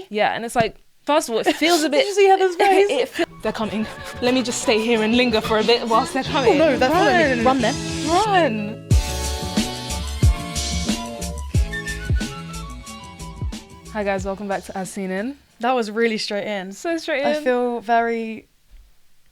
me? Yeah, and it's like, first of all, it feels a bit... Did you see Heather's face? They're coming. Let me just stay here and linger for a bit whilst they're coming. Oh no, they're following me. Run then. Run! Hi guys, welcome back to As Seen In. That was really straight in. So straight in. I feel very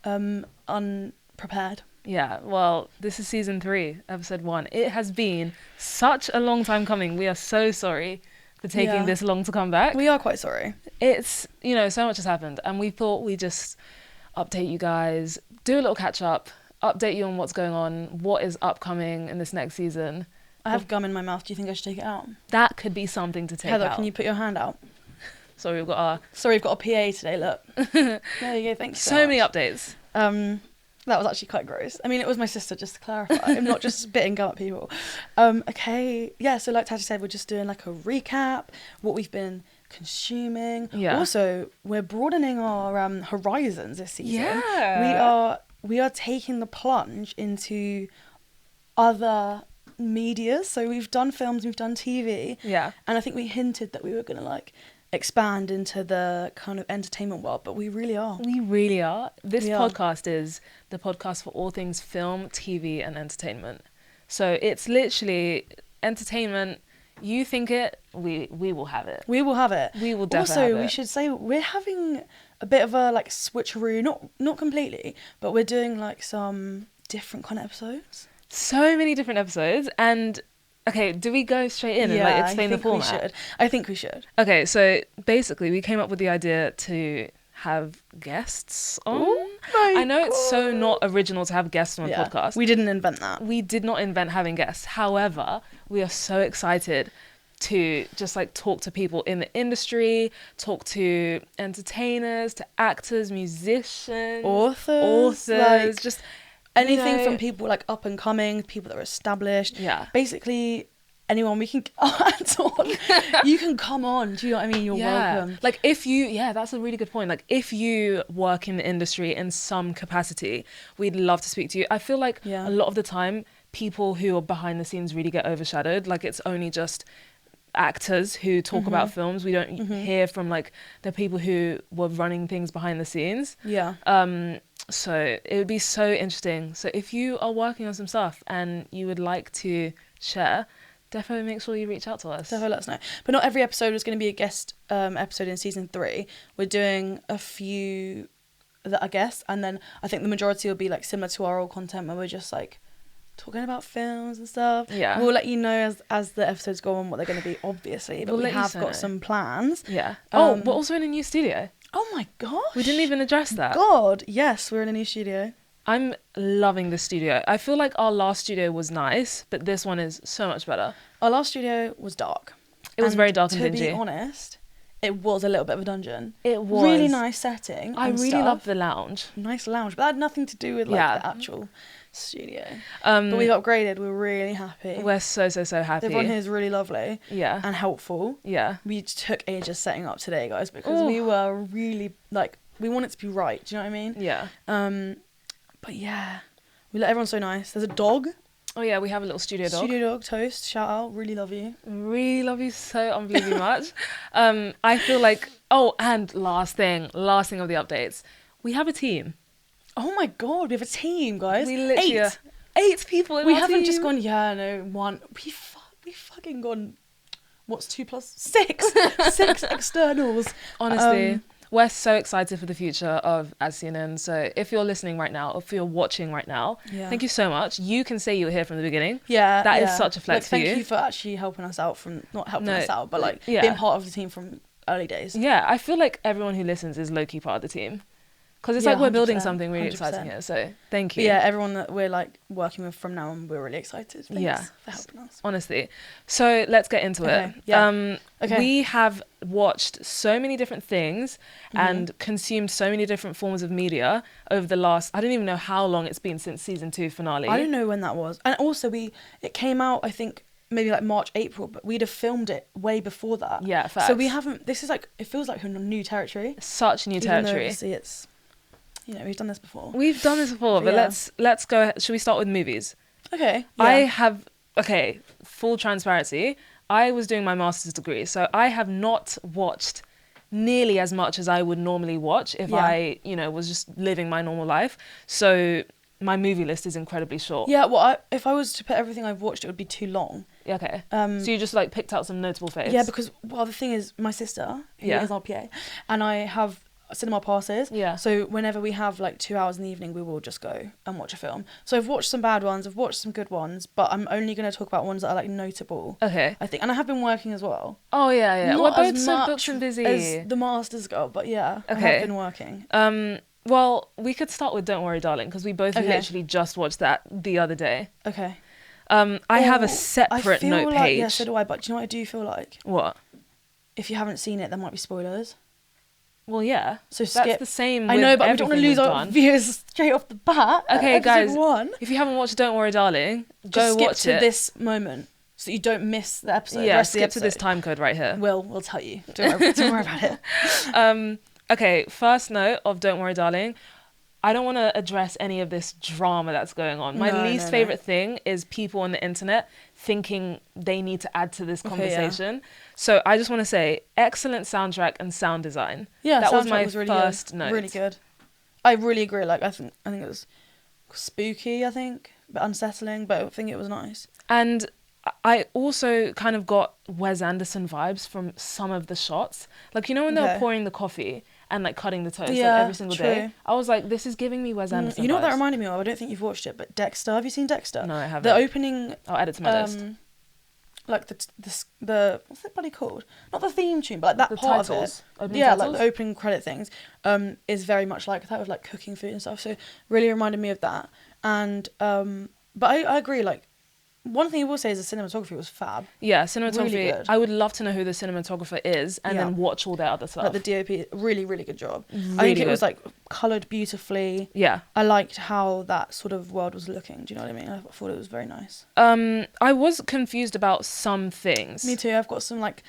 unprepared. Yeah, well, this is season 3, episode 1. It has been such a long time coming. We are so sorry for taking this long to come back. We are quite sorry. It's, you know, so much has happened, and we thought we'd just update you guys, do a little catch up, update you on what's going on, what is upcoming in this next season. I have gum in my mouth. Do you think I should take it out? That could be something to take Heather, out. can you put your hand out? Sorry, we've got we've got a PA today, look. There you go, thank you so many updates. That was actually quite gross. I mean, it was my sister, just to clarify. I'm not just spitting gum at people. Okay, yeah, so like Tati said, we're just doing like a recap, what we've been consuming. Yeah. Also, we're broadening our horizons this season. Yeah. We are taking the plunge into other medias. So we've done films, we've done TV. Yeah. And I think we hinted that we were going to like expand into the kind of entertainment world, but we really are. We really are. This podcast is the podcast for all things film, TV, and entertainment. So it's literally entertainment. You think it, we will have it. We will have it. We will definitely have it. Also, we should say we're having a bit of a like switcheroo, not completely, but we're doing like some different kind of episodes. So many different episodes, and okay, do we go straight in and like explain the format? I think we should. Okay, so basically we came up with the idea to have guests on. I know it's so not original to have guests on a podcast. We didn't invent that. We did not invent having guests. However, we are so excited to just like talk to people in the industry, talk to entertainers, to actors, musicians, authors, like, just anything from people like up and coming, people that are established. Yeah. Basically, anyone we can you can come on. Do you know what I mean? You're welcome. Like if you, that's a really good point. Like if you work in the industry in some capacity, we'd love to speak to you. I feel like a lot of the time, people who are behind the scenes really get overshadowed. Like it's only just actors who talk about films. We don't hear from like the people who were running things behind the scenes. So it would be so interesting. So if you are working on some stuff and you would like to share, definitely make sure you reach out to us. Definitely let us know. But not every episode is going to be a guest episode in season 3. We're doing a few that are guests, and then I think the majority will be like similar to our old content where we're just like talking about films and stuff. Yeah. We'll let you know as the episodes go on what they're going to be, obviously. But we have got some plans. Yeah. We're also in a new studio. Oh my gosh. We didn't even address that. God, yes, we're in a new studio. I'm loving this studio. I feel like our last studio was nice, but this one is so much better. Our last studio was dark. It was very dark and dingy. To be honest, it was a little bit of a dungeon. It was. Really nice setting. I really loved the lounge. Nice lounge, but that had nothing to do with like the actual studio. But we've upgraded. We're really happy. We're so happy. Everyone here is really lovely. Yeah. And helpful. Yeah. We took ages setting up today, guys, because we were really like, we want it to be right. Do you know what I mean? Yeah. But yeah, we let everyone so nice. There's a dog. Oh yeah, we have a little studio dog. Studio dog, Toast. Shout out. Really love you. Really love you so unbelievably much. I feel like, and last thing of the updates, we have a team. Oh my God, we have a team, guys. We literally 8 people in we our haven't team. just gone, one. We fucking gone, what's 2 plus 6? 6 externals. Honestly. We're so excited for the future of As Seen In. So if you're listening right now, or if you're watching right now, thank you so much. You can say you were here from the beginning. Yeah. That is such a flex for you. Thank you for actually helping us out not helping us out, but like being part of the team from early days. Yeah, I feel like everyone who listens is low-key part of the team. Because it's like we're building something really 100%. Exciting here. So thank you. But yeah, everyone that we're like working with from now on, we're really excited. Thanks for helping us. Honestly. So let's get into it. Yeah. We have watched so many different things and consumed so many different forms of media over the last, I don't even know how long it's been since season 2 finale. I don't know when that was. And also it came out, I think, maybe like March, April, but we'd have filmed it way before that. Yeah, facts. So we haven't, this is like, it feels like new territory. Such new territory. Obviously it's, we've done this before. But let's go. Should we start with movies? Okay. Yeah. Full transparency. I was doing my master's degree, so I have not watched nearly as much as I would normally watch if I, you know, was just living my normal life. So my movie list is incredibly short. Yeah, well, if I was to put everything I've watched, it would be too long. Okay. So you just like picked out some notable faves? Yeah, because, well, the thing is, my sister, who is our PA, and I have cinema passes. Yeah. So whenever we have like 2 hours in the evening, we will just go and watch a film. So I've watched some bad ones, I've watched some good ones, but I'm only going to talk about ones that are like notable. Okay. I think, and I have been working as well. Oh yeah. Not We're both as so much booked and busy as the Masters girl, but yeah, I have been working. Well, we could start with Don't Worry Darling, because we both literally just watched that the other day. Okay. I have a separate note page. Yeah, so do I, but do you know what I do feel like? What? If you haven't seen it, there might be spoilers. Well, yeah. So skip. That's the same. I know, but we don't want to lose our viewers straight off the bat. Okay, guys. 1. If you haven't watched Don't Worry Darling, just go watch skip it. to this moment so that you don't miss the episode. Yeah, skip to this time code right here. We'll tell you. Don't worry about it. Okay, first note of Don't Worry Darling. I don't want to address any of this drama that's going on. My least favorite thing is people on the internet thinking they need to add to this conversation. So I just want to say, excellent soundtrack and sound design. Yeah, that was my really first note. Really good. I really agree. Like I think it was spooky. I think, but unsettling. But I think it was nice. And I also kind of got Wes Anderson vibes from some of the shots. Like, you know, when they were pouring the coffee and like cutting the toast like, every single day. I was like, this is giving me Wes Anderson. You know vibes. what that reminded me of? I don't think you've watched it, but Dexter. Have you seen Dexter? No, I haven't. The opening. I'll add it to my list. Like the what's it bloody called? Not the theme tune, but like that the part titles. of it. Yeah, like the opening credit things. Is very much like that with like cooking food and stuff. So really reminded me of that. And but I agree. Like one thing I will say is the cinematography was fab. Yeah, cinematography. Really good. I would love to know who the cinematographer is and then watch all their other stuff. Like the DOP, really, really good job. Really I think good. it was like coloured beautifully. Yeah. I liked how that sort of world was looking. Do you know what I mean? I thought it was very nice. I was confused about some things. Me too. I've got some like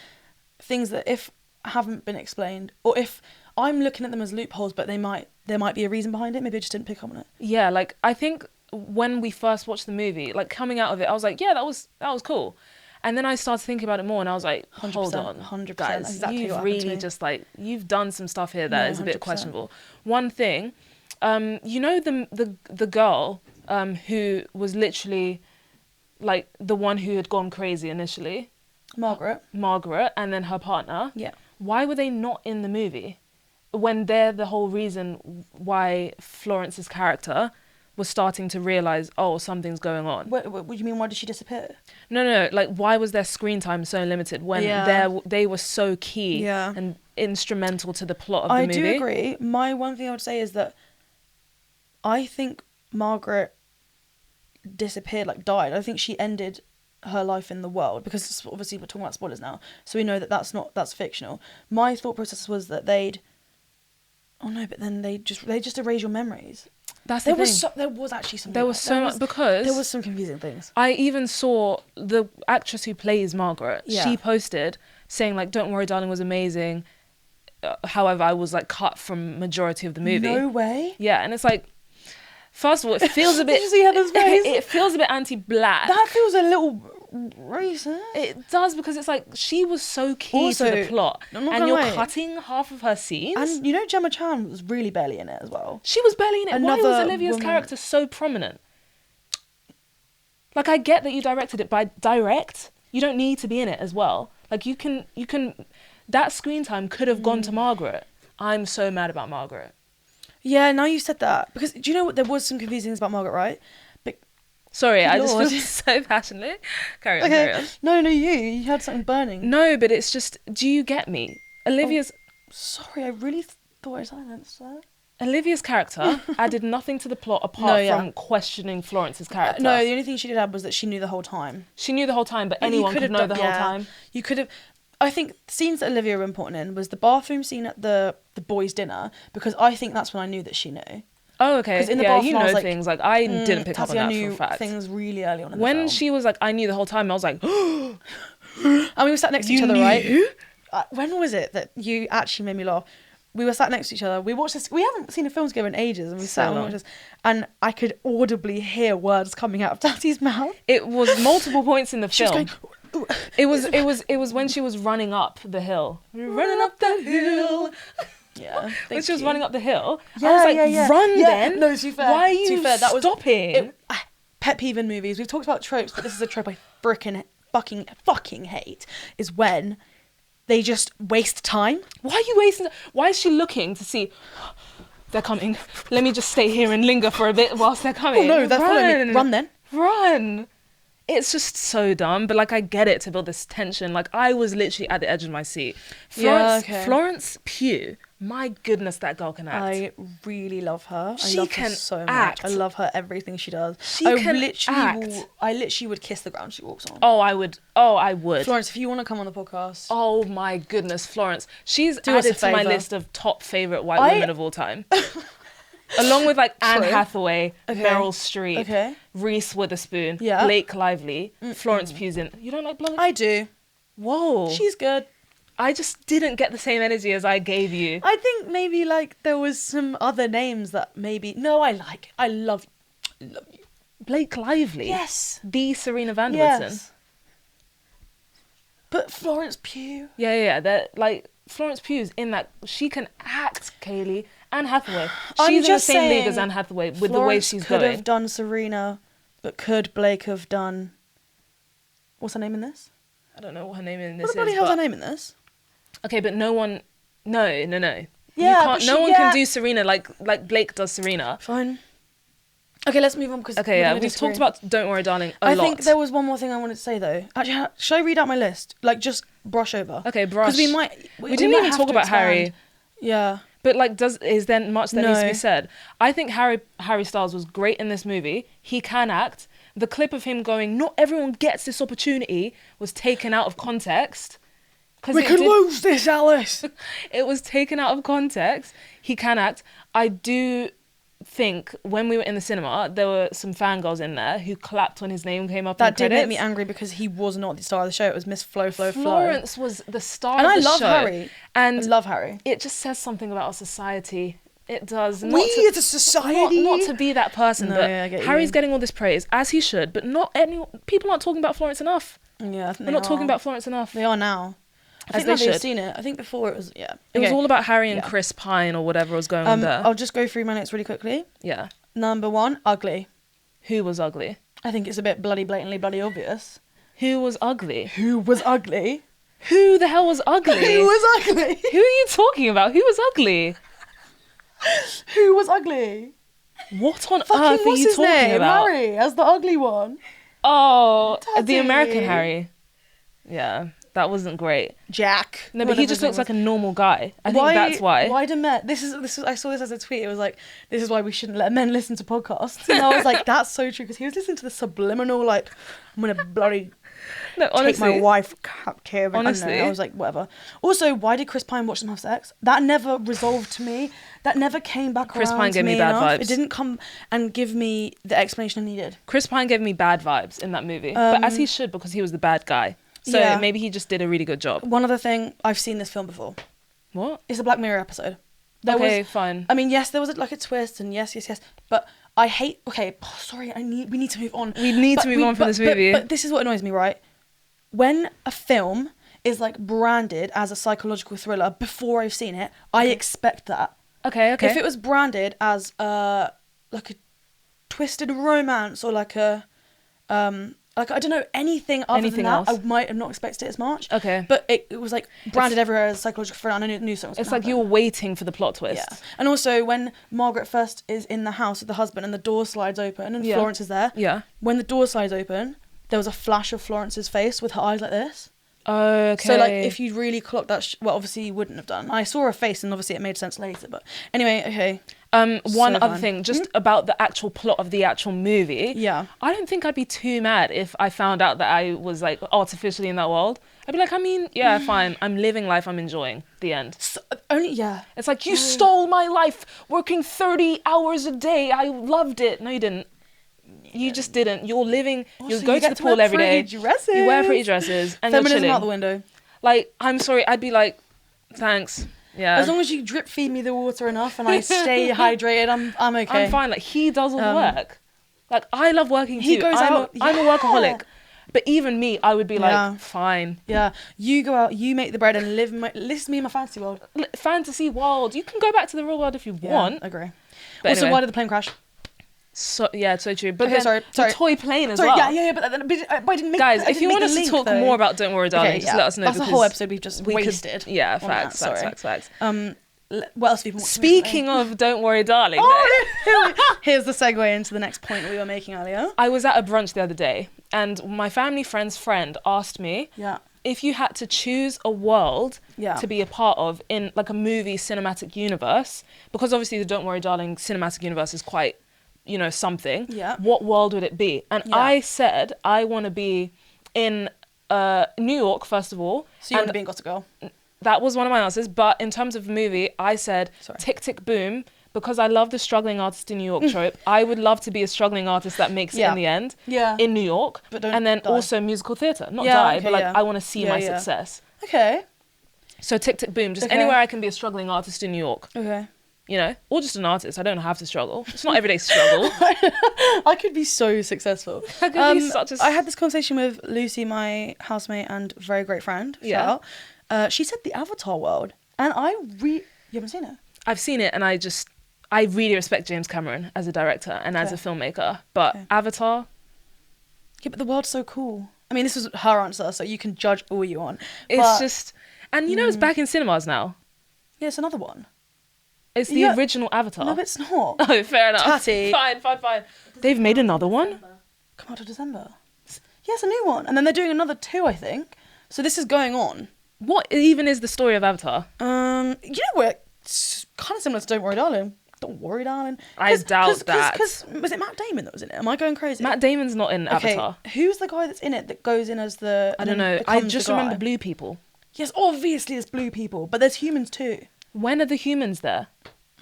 things that if haven't been explained, or if I'm looking at them as loopholes, but there might be a reason behind it. Maybe I just didn't pick up on it. Yeah, like I think when we first watched the movie, like coming out of it, I was like, yeah, that was cool. And then I started thinking about it more and I was like, hold on, 100%, guys, exactly you've really just like, you've done some stuff here that is a bit 100%. questionable. One thing, you know the girl who was literally like the one who had gone crazy initially? Margaret, and then her partner. Yeah. Why were they not in the movie? When they're the whole reason why Florence's character was starting to realise, oh, something's going on. What do you mean, why did she disappear? No, like, why was their screen time so limited when they were so key and instrumental to the plot of the movie? I do agree. My one thing I would say is that I think Margaret disappeared, like died. I think she ended her life in the world, because obviously we're talking about spoilers now, so we know that that's fictional. My thought process was that they just erase your memories. That's the thing. There was actually some. There was so much, because there was some confusing things. I even saw the actress who plays Margaret. Yeah. She posted saying like, "Don't worry, darling" was amazing. However, I was like cut from majority of the movie. No way. Yeah, and it's like, first of all, it feels a bit. Did you see Heather's face? It feels a bit anti-black. That feels a little racist. It does, because it's like she was so key to the plot, and you're cutting half of her scenes. And you know, Gemma Chan was really barely in it as well. She was barely in it. Why was Olivia's character so prominent? Like, I get that you directed it, but you don't need to be in it as well. Like, you can. That screen time could have gone to Margaret. I'm so mad about Margaret. Yeah, now you said that, because do you know what? There was some confusing things about Margaret, right? Sorry, I just feel so passionately. Carry on. No, you had something burning. No, but it's just, do you get me? Olivia's... sorry, I really thought I silenced her. Olivia's character added nothing to the plot apart from questioning Florence's character. No, the only thing she did add was that she knew the whole time. She knew the whole time, but anyone could know the whole time. You could have... I think scenes that Olivia were important in was the bathroom scene at the boys' dinner, because I think that's when I knew that she knew. Oh, okay. Because in the bathroom, you know things. Like, I didn't pick up on that for a fact. Things really early on in the when film. she was like, I knew the whole time, I was like, and we were sat next to each other, right? When was it that you actually made me laugh? We were sat next to each other. We watched this. We haven't seen a film together in ages, and we sat and watched this. And I could audibly hear words coming out of Daddy's mouth. It was multiple points in the film. She was going, It was when she was running up the hill. Running up the hill. when she was running up the hill. Yeah, I was like, run then. No, to be fair. Why are you stopping? Pet peeve in movies. We've talked about tropes, but this is a trope I frickin' fucking hate. Is when they just waste time. Why are you wasting? Why is she looking to see? They're coming. Let me just stay here and linger for a bit whilst they're coming. Oh no, they're following me. Run then. Run. It's just so dumb, but like I get it to build this tension. Like I was literally at the edge of my seat. Florence Pugh, my goodness, that girl can act. I really love her. She I love can her so act. much. I love her everything she does. I literally would kiss the ground she walks on. Oh, I would. Florence, if you want to come on the podcast. Oh my goodness, Florence. She's added to my list of top favourite white women of all time. Along with like Anne Hathaway, Meryl Streep, Reese Witherspoon, Blake Lively, Florence Pugh's in. You don't like Blonde? I do. Whoa. She's good. I just didn't get the same energy as I gave you. I think maybe like there was some other names that maybe... No, I love you. Blake Lively? Yes. The Serena Van der Yes. Woodsen. But Florence Pugh... Yeah. They're, like, Florence Pugh's in that... She can act, Kaylee. Anne Hathaway. She's in the same league as Anne Hathaway with the way she's going. Florence could have done Serena, but could Blake have done... What's her name in this? I don't know what her name in this What the bloody is. hell's her name in this? Okay, but no one... No. Yeah, No one can do Serena like Blake does Serena. Fine. Okay, let's move on because... Okay, yeah, we've talked about Don't Worry Darling a lot. I think there was one more thing I wanted to say though. Actually, should I read out my list? Like, just brush over. Okay, brush. Because we didn't even talk about Harry. Yeah. But like, is there much that needs to be said? I think Harry Styles was great in this movie. He can act. The clip of him going, "Not everyone gets this opportunity," was taken out of context. We could lose this, Alice. It was taken out of context. He can act. I do think when we were in the cinema, there were some fangirls in there who clapped when his name came up. That did make me angry because he was not the star of the show. It was Miss Flo. Florence was the star and of the show. I love Harry. And I love Harry. It just says something about our society. It does. We as a society. Not to be that person, No, but yeah, I get Harry's you. getting all this praise, as he should, but people aren't talking about Florence enough. Yeah, I think We're not talking about Florence enough. They are now. I think they've seen it. I think before it was, It was all about Harry and Chris Pine or whatever was going on there. I'll just go through my notes really quickly. Yeah. Number 1, ugly. Who was ugly? I think it's a bit blatantly obvious. Who was ugly? Who was ugly? Who the hell was ugly? Who was ugly? Who are you talking about? Who was ugly? Who was ugly? What on earth are you talking about? Harry, as the ugly one. Oh, Daddy. the American Harry. Yeah, that wasn't great. Jack. No, but he just looks like a normal guy. I think that's why. Why do men... This is. I saw this as a tweet. It was like, this is why we shouldn't let men listen to podcasts. And I was like, that's so true. Because he was listening to the subliminal, like, I'm going to bloody... No, honestly, take my wife captive. Honestly, I was like, whatever. Also, why did Chris Pine watch them have sex? That never resolved to me. That never came back Chris around Pine to gave me bad enough. vibes. It didn't come and give me the explanation I needed. Chris Pine gave me bad vibes in that movie, but as he should, because he was the bad guy. So maybe he just did a really good job. One other thing, I've seen this film before. What? It's a Black Mirror episode. Fine. I mean, yes, there was a twist, and yes, but I hate. Okay, sorry, we need to move on. We need to move on from this movie. But this is what annoys me, right? When a film is like branded as a psychological thriller before I've seen it, I expect that. Okay. If it was branded as like a twisted romance or like a like I don't know anything other than that, I might have not expected it as much. Okay. But it was like branded everywhere as psychological thriller, and I knew something was It's gonna like happen. you were waiting for the plot twist. Yeah. And also when Margaret first is in the house with the husband and the door slides open and Florence is there. Yeah. When the door slides open, there was a flash of Florence's face with her eyes like this. Okay. So like if you really clocked that, well, obviously you wouldn't have done. I saw her face and obviously it made sense later. But anyway, okay. One other thing, just about the actual plot of the actual movie. Yeah. I don't think I'd be too mad if I found out that I was like artificially in that world. I'd be like, I mean, yeah, fine. I'm living life. I'm enjoying. The end. It's like, you stole my life working 30 hours a day. I loved it. No, you didn't. You just didn't. You're living. Also, you go to the pool every day. You wear pretty dresses, and Feminism you're chilling out the window. Like, I'm sorry. I'd be like, thanks. Yeah. As long as you drip feed me the water enough and I stay hydrated, I'm okay. I'm fine. Like, he does all the work. Like, I love working too. He goes I'm out. a workaholic. But even me, I would be like, fine. Yeah. You go out, you make the bread and list me in my fantasy world. Fantasy world. You can go back to the real world if you want. Agree. But also, anyway. why did the plane crash? So so true. But Okay, then sorry. the toy plane as well. Yeah, but I didn't make. Guys, I if you didn't want make us the to link, talk more about Don't Worry Darling, just let us know. That's a whole episode we've just wasted. Facts. What else have you been watching? Speaking of Don't Worry Darling, here's the segue into the next point that we were making earlier. I was at a brunch the other day, and my family friend's friend asked me if you had to choose a world to be a part of in like a movie cinematic universe, because obviously the Don't Worry Darling cinematic universe is quite, something. Yeah. What world would it be? And I said I want to be in New York, first of all. So you want to be in Gossip Girl? That was one of my answers. But in terms of movie, I said Tick, Tick, Boom, because I love the struggling artist in New York trope. I would love to be a struggling artist that makes it in the end in New York. But don't and then die. Also musical theatre. Not die, but I want to see my yeah. success. Okay. So Tick, Tick, Boom. Just anywhere I can be a struggling artist in New York. Okay. Or just an artist. I don't have to struggle. It's not everyday struggle. I could be so successal. I could be such a... I had this conversation with Lucy, my housemate and very great friend. Shout out. She said the Avatar world, and you haven't seen it? I've seen it, and I really respect James Cameron as a director and as a filmmaker. But Avatar... Yeah, but the world's so cool. I mean, this was her answer, so you can judge all you want. It's just... And it's back in cinemas now. Yeah, it's another one. It's the original Avatar. No, it's not. Oh, fair enough. Tatty. Fine. They've made another one? Come out to December. Yeah, it's a new one. And then they're doing another 2, I think. So this is going on. What even is the story of Avatar? It's kind of similar to Don't Worry Darling. Don't Worry Darling. I doubt that. Because was it Matt Damon that was in it? Am I going crazy? Matt Damon's not in Avatar. Who's the guy that's in it that goes in as the... I don't know. I just remember blue people. Yes, obviously there's blue people, but there's humans too. When are the humans there?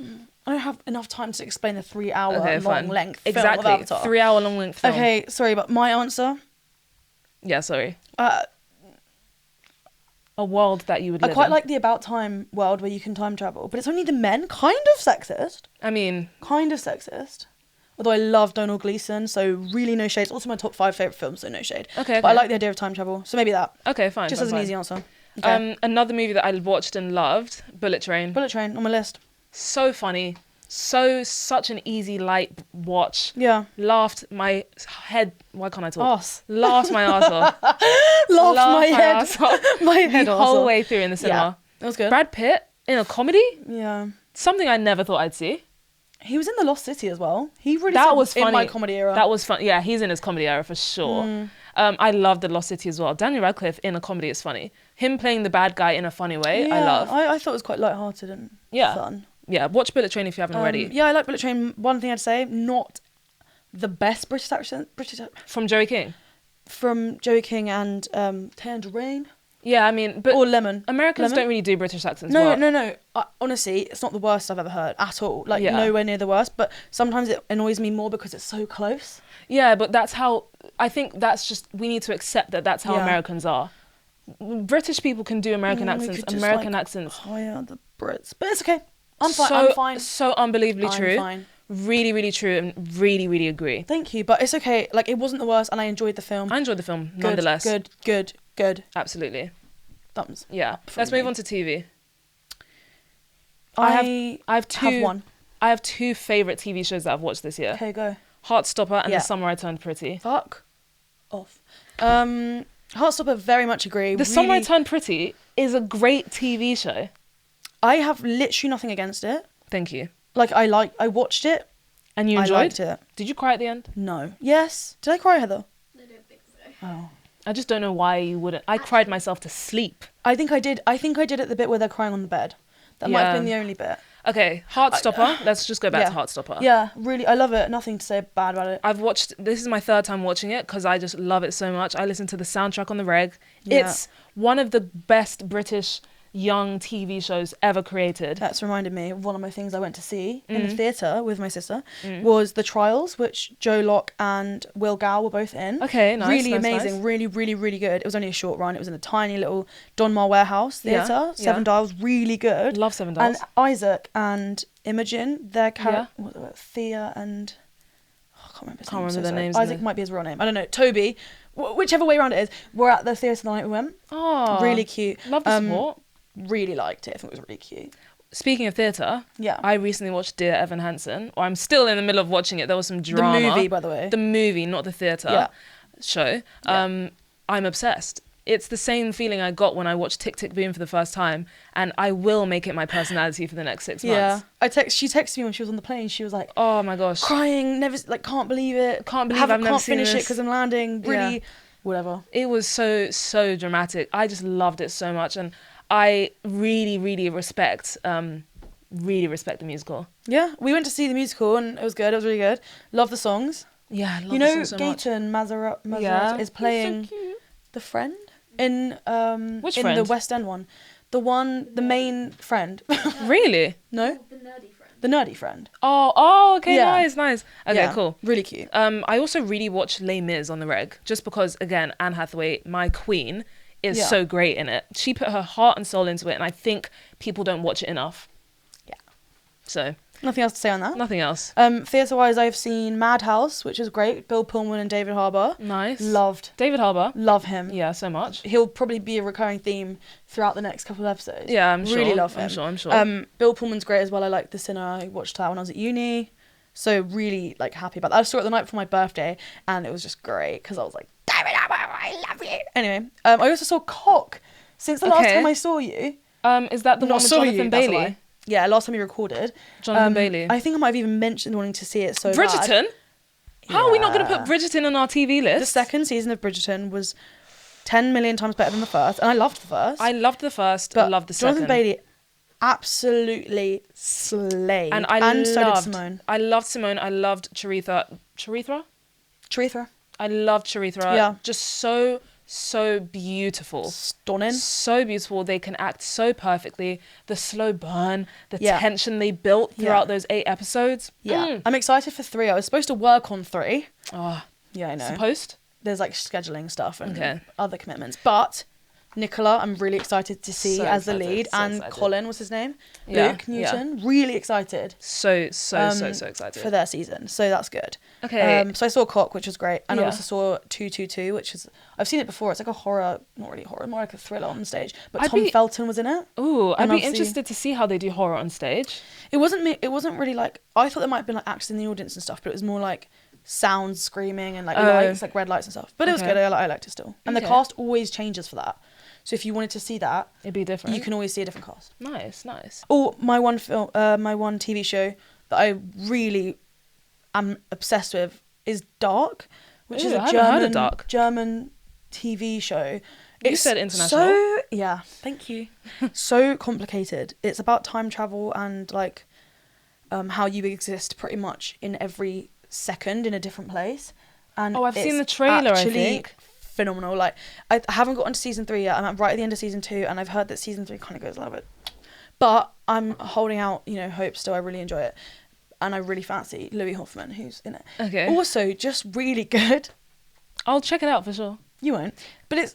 I don't have enough time to explain the 3-hour long length film of Exactly. Avatar. 3-hour long length film. Okay, sorry, but my answer... Yeah, sorry. A world that you would live in. I quite like the About Time world where you can time travel, but it's only the men. Kind of sexist. I mean... Kind of sexist. Although I love Donald Gleeson, so really no shade. It's also my top 5 favourite films, so no shade. Okay. But I like the idea of time travel, so maybe that. Okay, fine. Just fine, as fine. an easy answer. Okay. Another movie that I watched and loved, Bullet Train. Bullet Train on my list. So funny. Such an easy, light watch. Yeah. Laughed my head... Why can't I talk? Arse. Laughed my arse off. Laughed my head. Arse off. My head the arse whole off. way through in the cinema. Yeah, that was good. Brad Pitt in a comedy? Yeah. Something I never thought I'd see. He was in The Lost City as well. He really That was funny. in my comedy era. That was fun. Yeah, he's in his comedy era for sure. I love The Lost City as well. Daniel Radcliffe in a comedy is funny. Him playing the bad guy in a funny way, I love. I thought it was quite lighthearted and fun. Yeah, watch Bullet Train if you haven't already. Yeah, I like Bullet Train. One thing I'd say, not the best British accent. From Joey King? From Joey King and Tangerine. Yeah, I mean... but or Lemon. Americans don't really do British accents No, well. no. Honestly, it's not the worst I've ever heard at all. Like, nowhere near the worst. But sometimes it annoys me more because it's so close. Yeah, but that's how... I think that's just... We need to accept that that's how Americans are. British people can do American accents. American accents. Hire the Brits. But it's okay. I'm fine. So unbelievably true. Fine. Really, really true and really, really agree. Thank you. But it's okay. Like, it wasn't the worst and I enjoyed the film. I enjoyed the film, nonetheless. Good. Absolutely. Thumbs. Yeah. Let's move on to TV. I have two favourite TV shows that I've watched this year. Okay, go. Heartstopper and The Summer I Turned Pretty. Fuck off. Heartstopper, very much agree. The Summer I Turned Pretty is a great TV show. I have literally nothing against it. Thank you. Like, I watched it. And you enjoyed? I liked it. Did you cry at the end? No. Yes. Did I cry, Heather? I don't think so. Oh. I just don't know why you wouldn't. I cried myself to sleep. I think I did at the bit where they're crying on the bed. That might have been the only bit. Okay, Heartstopper. Let's just go back to Heartstopper. Yeah, really, I love it. Nothing to say bad about it. This is my 3rd time watching it because I just love it so much. I listen to the soundtrack on the reg. Yeah. It's one of the best British young TV shows ever created. That's reminded me of one of my things I went to see in the theatre with my sister was The Trials, which Joe Locke and Wilde were both in. Okay, nice. Really nice, amazing, nice. really, really, really good. It was only a short run. It was in a tiny little Donmar warehouse theatre. Seven Dials, really good. Love Seven Dials. And Isaac and Imogen, their character, Thea and... I can't remember his Can't name. remember their names Isaac either. might be his real name. I don't know. Toby, whichever way around it is. We're at the theatre the night we went. Oh, Really cute. Love the support. Really liked it. I think it was really cute. Speaking of theatre, Yeah. I recently watched Dear Evan Hansen. Or I'm still in the middle of watching it. There was some drama. The movie, by the way. The movie, not the theatre show. Yeah. I'm obsessed. It's the same feeling I got when I watched Tick Tick Boom for the first time, and I will make it my personality for the next 6 months. She texted me when she was on the plane. She was like, "Oh my gosh, crying, never like can't believe it. I've never seen finish this. it because I'm landing. Really, whatever." It was so dramatic. I just loved it so much, and I really respect the musical. Yeah, we went to see the musical and it was good. It was really good. Love the songs. Yeah, I love You the know, song so much. Gaten Mazarat Yeah. is playing the friend in Which in friend? the West End one. The main friend. Really? No? The nerdy friend. Oh, okay, Yeah. nice. Okay, Yeah, cool. Really cute. I also really watch Les Mis on the reg, just because, again, Anne Hathaway, my queen, is so great in it. She put her heart and soul into it, and I think people don't watch it enough. Yeah. So, Nothing else to say on that. nothing else. Theatre-wise, I've seen Madhouse, which is great. Bill Pullman and David Harbour. Nice. Loved. David Harbour. Love him. Yeah, so much. He'll probably be a recurring theme throughout the next couple of episodes. Yeah, I'm sure. Really love him. I'm sure. Bill Pullman's great as well. I like The Sinner. I watched that when I was at uni. So really like happy about that. I saw it the night before my birthday and it was just great because I was like, David Harbour, I love you. Anyway, I also saw Cock since the last time I saw you. Is that the one with Jonathan Bailey? Yeah, last time you recorded. Jonathan Bailey. I think I might have even mentioned wanting to see it so Bridgerton? bad. How are we not going to put Bridgerton on our TV list? The second season of Bridgerton was 10 million times better than the first, and I loved the first. I loved the first, but loved the second. Jonathan Bailey absolutely slayed. And so did Simone. I loved Simone. I loved Charitha. Charitha. I loved Charitha. Yeah. Just so beautiful. Stunning. So beautiful. They can act so perfectly. The slow burn, the tension they built throughout those 8 episodes. Yeah. I'm excited for 3. I was supposed to work on 3. Oh, yeah, I know. Supposed? There's like scheduling stuff and other commitments. But Nicola, I'm really excited to see as the lead. And Colin, what's his name? Luke Newton. Really excited. So excited. For their season. So that's good. Okay. So I saw Cock, which was great. And I also saw 222, which is... I've seen it before. It's like a horror... Not really horror. More like a thriller on stage. But Tom Felton was in it. Ooh, I'd be interested to see how they do horror on stage. It wasn't really like... I thought there might have been like actors in the audience and stuff, but it was more like sounds screaming and like lights, like red lights and stuff. But it was good. I liked it still. And the cast always changes for that. So if you wanted to see that, it'd be different. You can always see a different cast. Nice. Oh, my one TV show that I really am obsessed with is Dark, which is a German TV show. You said international. Thank you. So complicated. It's about time travel and like how you exist pretty much in every second in a different place. And I've seen the trailer. I think phenomenal. Like I haven't gotten to season 3 yet. I'm right at the end of season 2, and I've heard that season 3 kind of goes a little bit, but I'm holding out, hope still. I really enjoy it, and I really fancy Louis Hoffman, who's in it. Okay. Also, just really good. I'll check it out for sure. You won't, but it's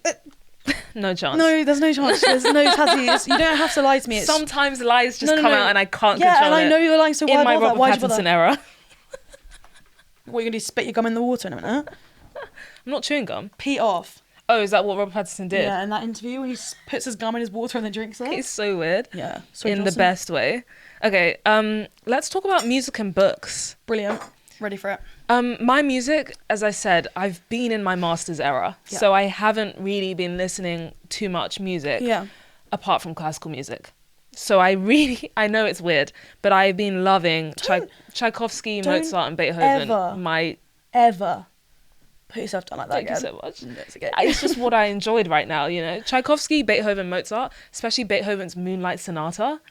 no chance. No, there's no chance. There's no Tazzy. You don't have to lie to me. Sometimes lies just come out, and I can't control it. Yeah, and I know you're lying. So why in my bother? Robert Pattinson era. What are you gonna do? Spit your gum in the water in a minute? I'm not chewing gum. Pee off. Oh, is that what Robert Pattinson did? Yeah, in that interview when he puts his gum in his water and then drinks it. It's so weird. Yeah. In the best way. Okay, let's talk about music and books. Brilliant. Ready for it. My music, as I said, I've been in my master's era. Yeah. So I haven't really been listening too much music. Yeah. Apart from classical music. So I know it's weird, but I've been loving Tchaikovsky, Mozart and Beethoven. Ever put yourself down like that Thank again. you so much. No, it's okay. It's just what I enjoyed right now, Tchaikovsky, Beethoven, Mozart, especially Beethoven's Moonlight Sonata.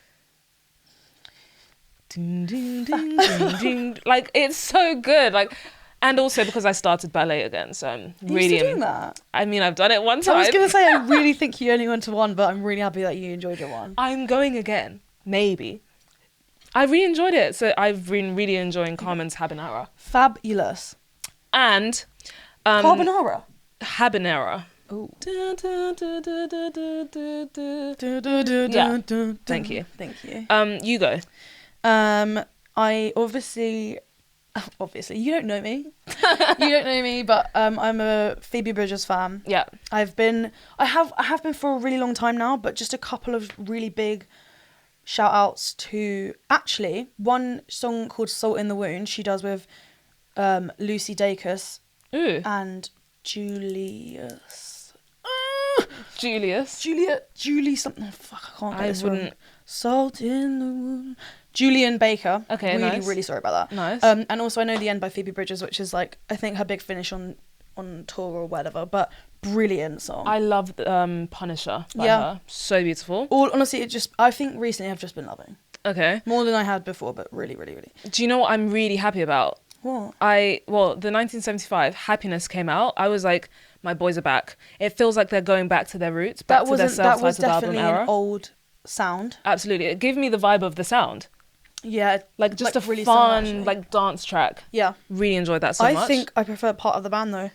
Ding, ding, ding, ding, ding. Like, it's so good. Like, and also because I started ballet again, so I'm really doing that. I mean, I've done it one time. I was gonna say I really think you only went to one, but I'm really happy that you enjoyed your one. I'm going again, maybe. I really enjoyed it, so I've been really enjoying Carmen's Habanera. Fabulous. And Carbonara. Habanera. Oh. Yeah. Thank you. Thank you. You go. I obviously obviously, you don't know me. You don't know me, but I'm a Phoebe Bridgers fan. Yeah. I have been for a really long time now, but just a couple of really big shout outs to actually one song called Salt in the Wound she does with Lucy Dacus and Julius. Julie something. Oh, fuck, I can't get this wrong. Salt in the Wound. Julian Baker. Okay, really, nice. really sorry about that. Nice. And also I Know the End by Phoebe Bridgers, which is like I think her big finish on tour or whatever, but brilliant song. I love Punisher by her. So beautiful. Honestly, I think recently I've just been loving. Okay. More than I had before, but really, really, really. Do you know what I'm really happy about? What? The 1975 Happiness came out. I was like, my boys are back. It feels like they're going back to their roots, back to their self-titled album era. That was definitely an old sound. Absolutely. It gave me the vibe of the sound. Yeah. Like just a really fun, similar, like dance track. Yeah. Really enjoyed that so much. I think I prefer Part of the Band though.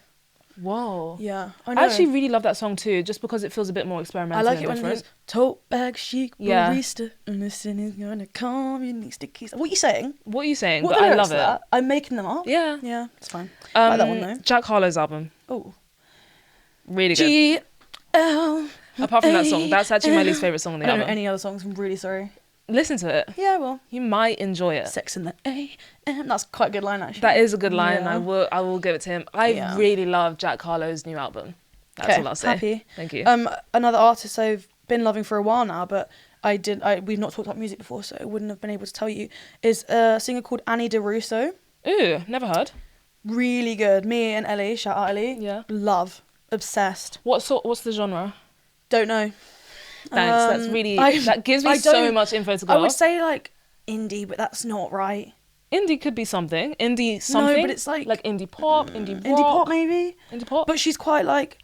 Whoa. Yeah. I know. I actually really love that song too, just because it feels a bit more experimental. I like it when it goes, tote bag chic barista, and this is gonna come, you need stickies. What are you saying? What are you saying? What But I love it. That? I'm making them up. Yeah. Yeah, it's fine. I like that one though. Jack Harlow's album. Oh. Really good. G-L. Apart from that song, that's actually my least favourite song on the I don't album. know any other songs, I'm really sorry. Listen to it. Yeah, well. You might enjoy it. Sex in the A.M. That's quite a good line, actually. That is a good line. Yeah. I will give it to him. I really love Jack Harlow's new album. That's all I'll say. Happy. Thank you. Another artist I've been loving for a while now, but we've not talked about music before, so I wouldn't have been able to tell you, is a singer called Annie DeRusso. Ooh, never heard. Really good. Me and Ellie, shout out Ellie. Yeah. Love. Obsessed. What's the genre? Don't know. Thanks. That gives me so much info to go I would say like indie, but that's not right. Indie could be something. Indie something. No, but it's like indie pop, indie rock. Indie pop maybe. Indie pop. But she's quite like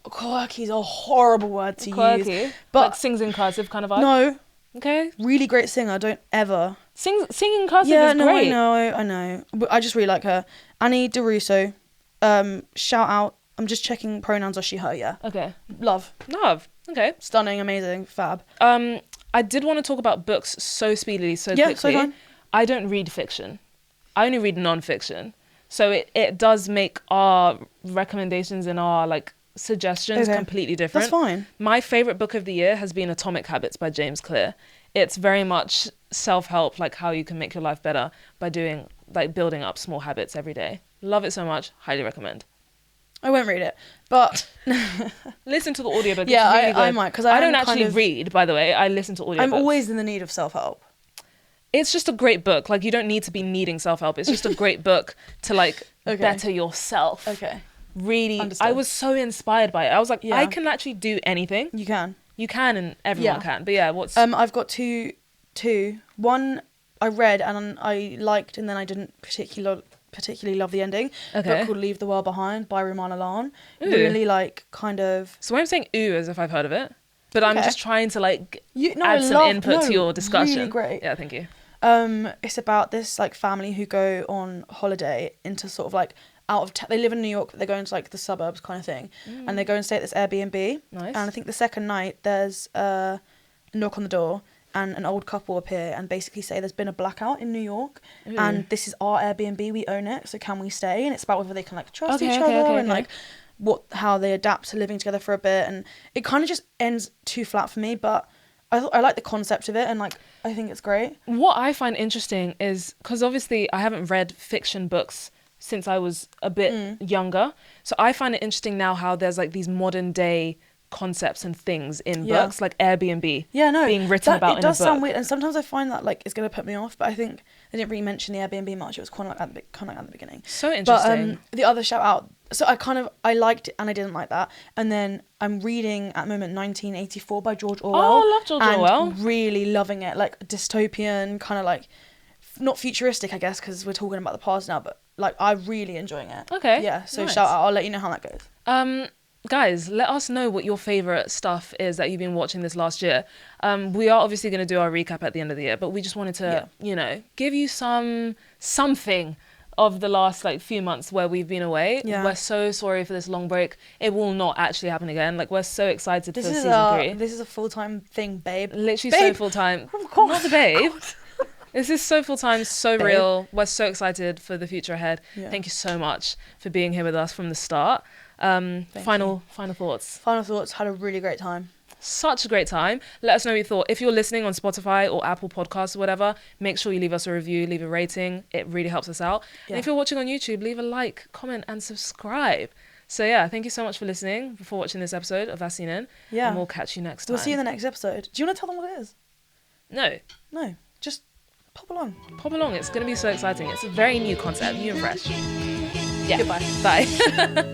quirky is a horrible word to use. But like sings in cursive kind of vibe. No. Okay. Really great singer. Don't ever singing in cursive is great. I know. But I just really like her. Annie DeRusso. Shout out. I'm just checking pronouns are she, her, yeah. Okay. Love. Okay. Stunning, amazing, fab. I did want to talk about books so speedily, so quickly. So fine. I don't read fiction. I only read non-fiction. So it does make our recommendations and our like suggestions completely different. That's fine. My favourite book of the year has been Atomic Habits by James Clear. It's very much self-help, like how you can make your life better by doing like building up small habits every day. Love it so much. Highly recommend. I won't read it, but listen to the audiobook. Yeah, it's really good. I might, because I don't actually read, by the way. I listen to audiobooks. I'm always in the need of self-help. It's just a great book. Like, you don't need to be needing self-help. It's just a great book to like better yourself. Okay. Really, Understood. I was so inspired by it. I was like, I can actually do anything. You can, and everyone can. But yeah, what's I've got two. One I read and I liked, and then I didn't particularly love the ending. A book called Leave the World Behind by Rumana Lan. Really like kind of. So I'm saying ooh as if I've heard of it, but I'm just trying to like add some input to your discussion. Really great. Yeah, thank you. It's about this like family who go on holiday into sort of like they live in New York, but they go into like the suburbs kind of thing, and they go and stay at this Airbnb. Nice. And I think the second night there's a knock on the door. And an old couple appear and basically say there's been a blackout in New York and this is our Airbnb, we own it, so can we stay? And it's about whether they can like trust each other and like how they adapt to living together for a bit. And it kind of just ends too flat for me, but I like the concept of it and like I think it's great. What I find interesting is, because obviously I haven't read fiction books since I was a bit younger, so I find it interesting now how there's like these modern day concepts and things in books, like Airbnb being written about in a book. It does sound weird, and sometimes I find that like it's going to put me off, but I think they didn't really mention the Airbnb much. It was kind of like at the beginning. So interesting. But the other shout out, so I liked it and I didn't like that, and then I'm reading at the moment 1984 by George Orwell. Oh, I love George Orwell. Really loving it, like dystopian, kind of like not futuristic, I guess, because we're talking about the past now, but like I'm really enjoying it. Okay. Yeah. So nice. shout out. I'll let you know how that goes. Guys, let us know what your favourite stuff is that you've been watching this last year. We are obviously going to do our recap at the end of the year, but we just wanted to, give you something of the last like few months where we've been away. Yeah. We're so sorry for this long break. It will not actually happen again. Like, we're so excited for season 3. This is a full-time thing, babe. Literally babe. So full-time. Of course. Not the babe. This is so full-time, so real. We're so excited for the future ahead. Yeah. Thank you so much for being here with us from the start. Final thoughts. Final thoughts. Had a really great time. Such a great time. Let us know what you thought. If you're listening on Spotify or Apple Podcasts or whatever, make sure you leave us a review, leave a rating. It really helps us out. Yeah. And if you're watching on YouTube, leave a like, comment, and subscribe. So yeah, thank you so much for listening, before watching this episode of Asinen. Yeah. And we'll catch you next time. We'll see you in the next episode. Do you want to tell them what it is? No. Just pop along. Pop along. It's going to be so exciting. It's a very new concept, new and fresh. Yeah. Goodbye. Bye.